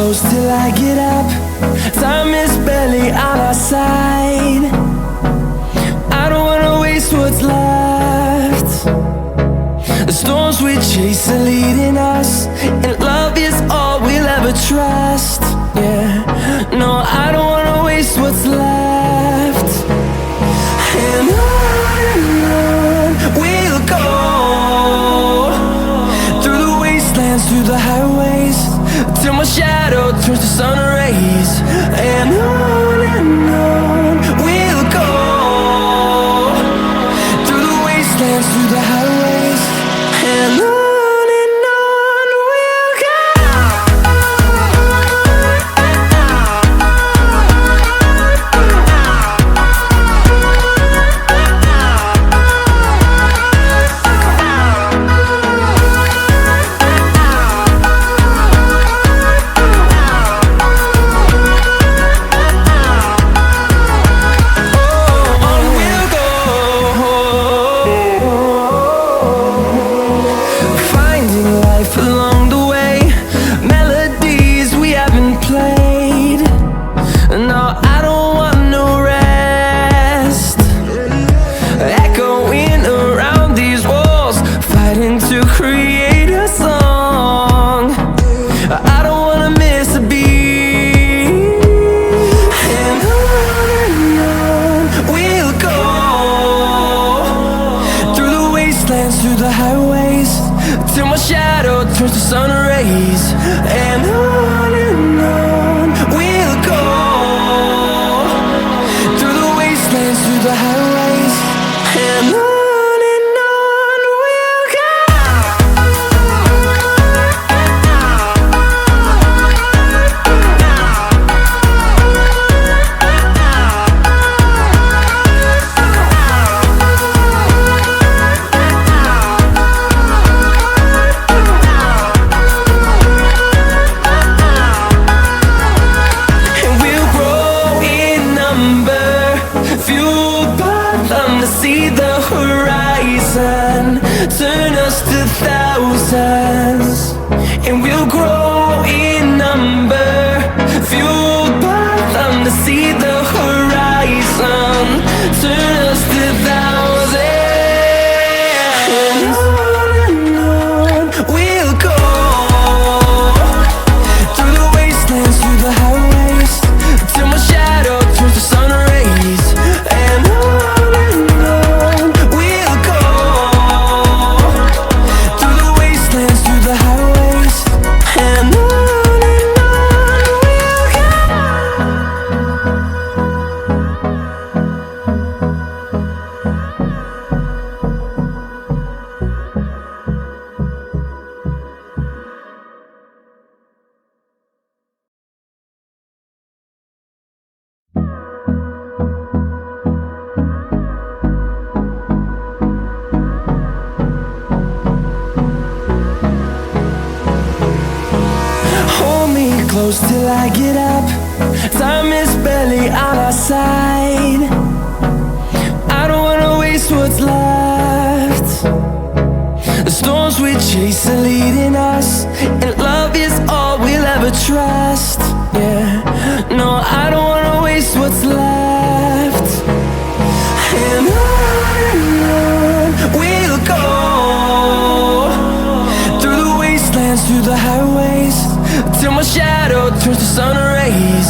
close till I get up. Time is barely on our side. I don't wanna waste what's left. The storms we chase are leading us, and love is all we'll ever trust. Yeah, no, I don't wanna waste what's left. And on we'll go, through the wastelands, through the highways, till my shadow turns to sun rays. And on we'll go, through the wastelands, through the highways, and on. Through the highways, till my shadow turns to sun rays. And on we'll go, through the wastelands, through the highways, and on. See the horizon turn us to thousands, and we'll grow in number, fueled by them to see the horizon turn us to thousands. And on we'll go, through the wastelands, through the highways, till my shadow turns to sun rays. And close till I get up. Time is barely on our side. I don't wanna waste what's left. The storms we chase are leading us, and love is all we'll ever trust. Yeah, no, I don't wanna waste what's left. And on we'll go, through the wastelands, through the highways, till my shadow turns to sun rays.